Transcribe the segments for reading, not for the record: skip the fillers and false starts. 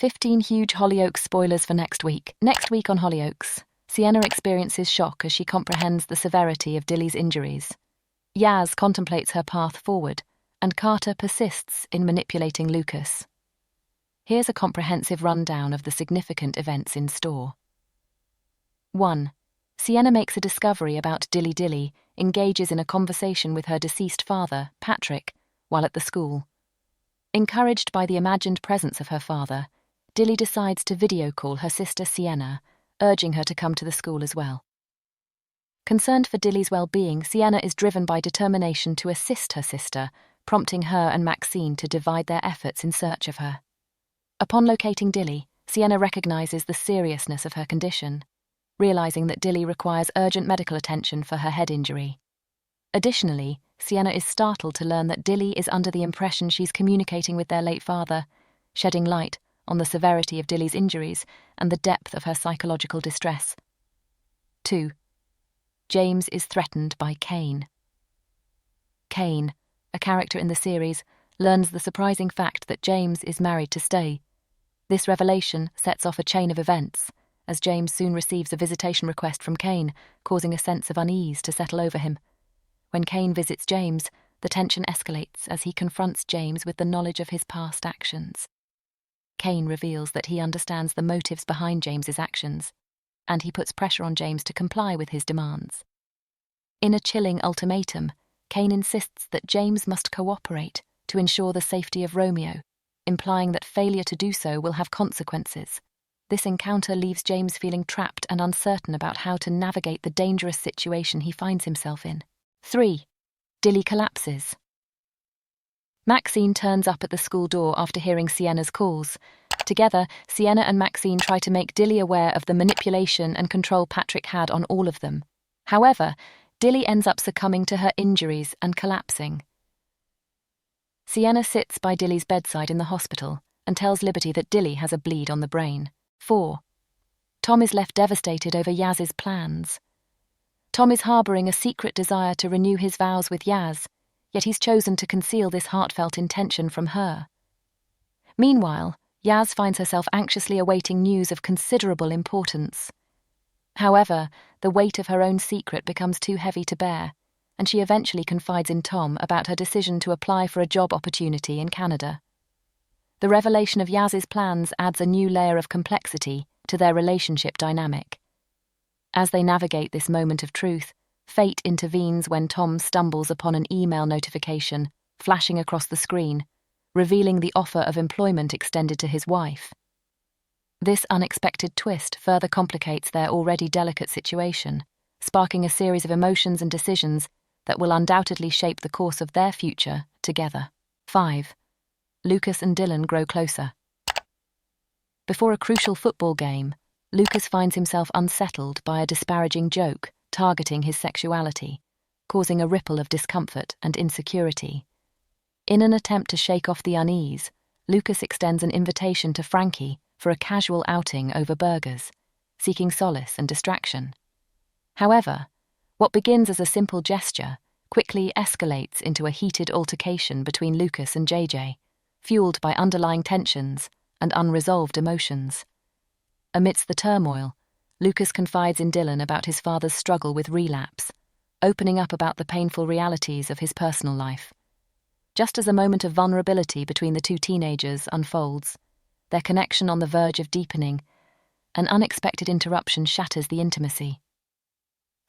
15 huge Hollyoaks spoilers for next week. Next week on Hollyoaks, Sienna experiences shock as she comprehends the severity of Dilly's injuries. Yazz contemplates her path forward, and Carter persists in manipulating Lucas. Here's a comprehensive rundown of the significant events in store. 1. Sienna makes a discovery about Dilly, engages in a conversation with her deceased father, Patrick, while at the school. Encouraged by the imagined presence of her father, Dilly decides to video call her sister Sienna, urging her to come to the school as well. Concerned for Dilly's well-being, Sienna is driven by determination to assist her sister, prompting her and Maxine to divide their efforts in search of her. Upon locating Dilly, Sienna recognizes the seriousness of her condition, realizing that Dilly requires urgent medical attention for her head injury. Additionally, Sienna is startled to learn that Dilly is under the impression she's communicating with their late father, shedding light on the severity of Dilly's injuries and the depth of her psychological distress. 2. James is threatened by Kane. Kane, a character in the series, learns the surprising fact that James is married to Stay. This revelation sets off a chain of events, as James soon receives a visitation request from Kane, causing a sense of unease to settle over him. When Kane visits James, the tension escalates as he confronts James with the knowledge of his past actions. Kane reveals that he understands the motives behind James's actions, and he puts pressure on James to comply with his demands. In a chilling ultimatum, Kane insists that James must cooperate to ensure the safety of Romeo, implying that failure to do so will have consequences. This encounter leaves James feeling trapped and uncertain about how to navigate the dangerous situation he finds himself in. 3. Dilly collapses. Maxine turns up at the school door after hearing Sienna's calls. Together, Sienna and Maxine try to make Dilly aware of the manipulation and control Patrick had on all of them. However, Dilly ends up succumbing to her injuries and collapsing. Sienna sits by Dilly's bedside in the hospital and tells Liberty that Dilly has a bleed on the brain. 4. Tom is left devastated over Yazz's plans. Tom is harbouring a secret desire to renew his vows with Yazz, yet he's chosen to conceal this heartfelt intention from her. Meanwhile, Yazz finds herself anxiously awaiting news of considerable importance. However, the weight of her own secret becomes too heavy to bear, and she eventually confides in Tom about her decision to apply for a job opportunity in Canada. The revelation of Yazz's plans adds a new layer of complexity to their relationship dynamic. As they navigate this moment of truth, fate intervenes when Tom stumbles upon an email notification flashing across the screen, revealing the offer of employment extended to his wife. This unexpected twist further complicates their already delicate situation, sparking a series of emotions and decisions that will undoubtedly shape the course of their future together. 5. Lucas and Dillon grow closer. Before a crucial football game, Lucas finds himself unsettled by a disparaging joke targeting his sexuality, causing a ripple of discomfort and insecurity. In an attempt to shake off the unease, Lucas extends an invitation to Frankie for a casual outing over burgers, seeking solace and distraction. However, what begins as a simple gesture quickly escalates into a heated altercation between Lucas and JJ, fueled by underlying tensions and unresolved emotions. Amidst the turmoil, Lucas confides in Dillon about his father's struggle with relapse, opening up about the painful realities of his personal life. Just as a moment of vulnerability between the two teenagers unfolds, their connection on the verge of deepening, an unexpected interruption shatters the intimacy.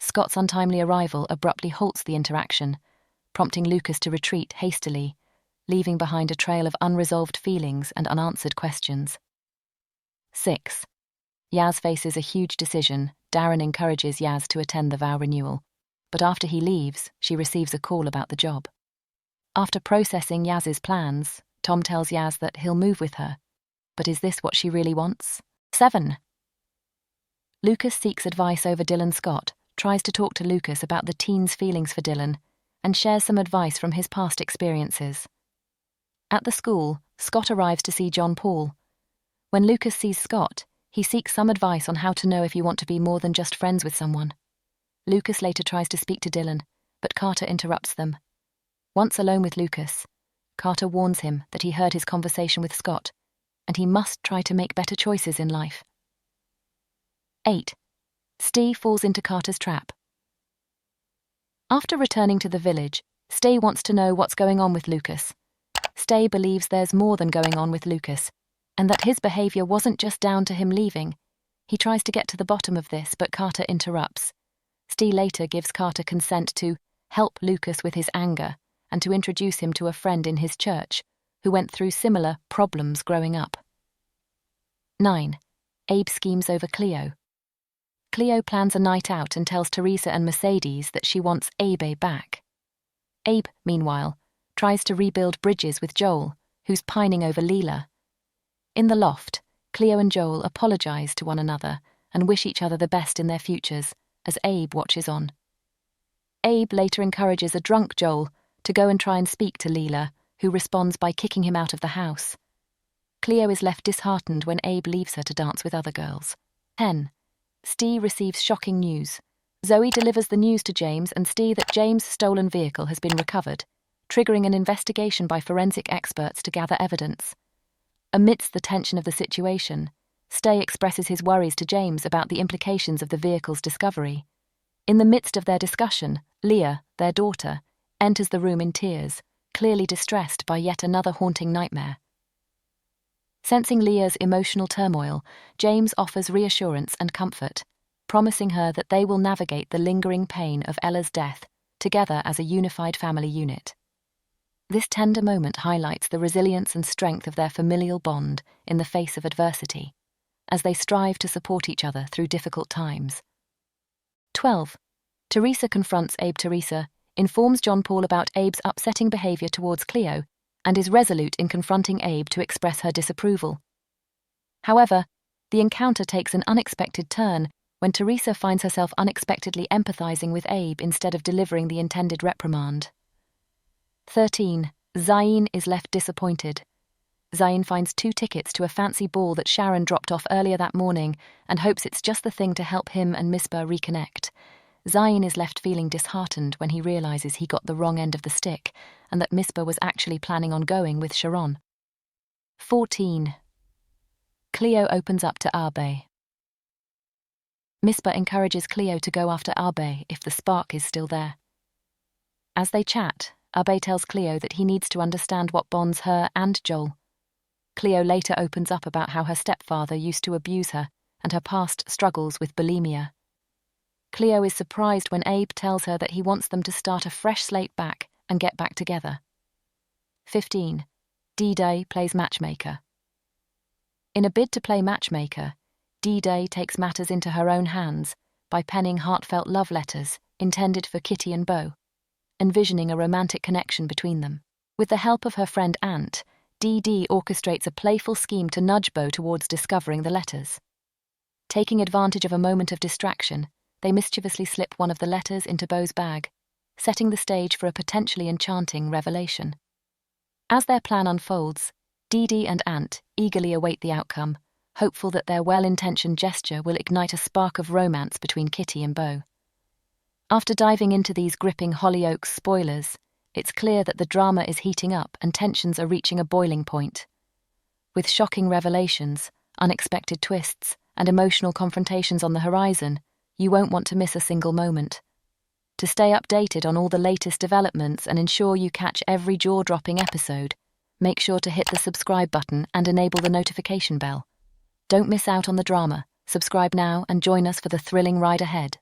Scott's untimely arrival abruptly halts the interaction, prompting Lucas to retreat hastily, leaving behind a trail of unresolved feelings and unanswered questions. 6. Yazz faces a huge decision. Darren encourages Yazz to attend the vow renewal, but after he leaves, she receives a call about the job. After processing Yazz's plans, Tom tells Yazz that he'll move with her. But is this what she really wants? 7. Lucas seeks advice over Dillon. Scott tries to talk to Lucas about the teen's feelings for Dillon and shares some advice from his past experiences. At the school, Scott arrives to see John Paul. When Lucas sees Scott, he seeks some advice on how to know if you want to be more than just friends with someone. Lucas later tries to speak to Dillon, but Carter interrupts them. Once alone with Lucas, Carter warns him that he heard his conversation with Scott, and he must try to make better choices in life. 8. Stee falls into Carter's trap. After returning to the village, Stee wants to know what's going on with Lucas. Stee believes there's more than going on with Lucas, and that his behavior wasn't just down to him leaving. He tries to get to the bottom of this, but Carter interrupts. Stee later gives Carter consent to help Lucas with his anger and to introduce him to a friend in his church who went through similar problems growing up. 9. Abe schemes over Cleo. Cleo plans a night out and tells Teresa and Mercedes that she wants Abe back. Abe, meanwhile, tries to rebuild bridges with Joel, who's pining over Leela. In the loft, Cleo and Joel apologize to one another and wish each other the best in their futures as Abe watches on. Abe later encourages a drunk Joel to go and try and speak to Leela, who responds by kicking him out of the house. Cleo is left disheartened when Abe leaves her to dance with other girls. 10. Stee receives shocking news. Zoe delivers the news to James and Stee that James' stolen vehicle has been recovered, triggering an investigation by forensic experts to gather evidence. Amidst the tension of the situation, Stee expresses his worries to James about the implications of the vehicle's discovery. In the midst of their discussion, Leah, their daughter, enters the room in tears, clearly distressed by yet another haunting nightmare. Sensing Leah's emotional turmoil, James offers reassurance and comfort, promising her that they will navigate the lingering pain of Ella's death together as a unified family unit. This tender moment highlights the resilience and strength of their familial bond in the face of adversity, as they strive to support each other through difficult times. 12. Teresa confronts Abe. Teresa informs John Paul about Abe's upsetting behavior towards Cleo and is resolute in confronting Abe to express her disapproval. However, the encounter takes an unexpected turn when Teresa finds herself unexpectedly empathizing with Abe instead of delivering the intended reprimand. 13. Zayn is left disappointed. Zayn finds 2 tickets to a fancy ball that Sharon dropped off earlier that morning and hopes it's just the thing to help him and Misbah reconnect. Zayn is left feeling disheartened when he realizes he got the wrong end of the stick and that Misbah was actually planning on going with Sharon. 14. Cleo opens up to Abe. Misbah encourages Cleo to go after Abe if the spark is still there. As they chat, Abe tells Cleo that he needs to understand what bonds her and Joel. Cleo later opens up about how her stepfather used to abuse her and her past struggles with bulimia. Cleo is surprised when Abe tells her that he wants them to start a fresh slate back and get back together. 15. D-Day plays matchmaker. In a bid to play matchmaker, D-Day takes matters into her own hands by penning heartfelt love letters intended for Kitty and Bo, envisioning a romantic connection between them. With the help of her friend Ant, Dee orchestrates a playful scheme to nudge Bo towards discovering the letters. Taking advantage of a moment of distraction, they mischievously slip one of the letters into Bo's bag, setting the stage for a potentially enchanting revelation. As their plan unfolds, Dee and Ant eagerly await the outcome, hopeful that their well-intentioned gesture will ignite a spark of romance between Kitty and Bo. After diving into these gripping Hollyoaks spoilers, it's clear that the drama is heating up and tensions are reaching a boiling point. With shocking revelations, unexpected twists, and emotional confrontations on the horizon, you won't want to miss a single moment. To stay updated on all the latest developments and ensure you catch every jaw-dropping episode, make sure to hit the subscribe button and enable the notification bell. Don't miss out on the drama. Subscribe now and join us for the thrilling ride ahead.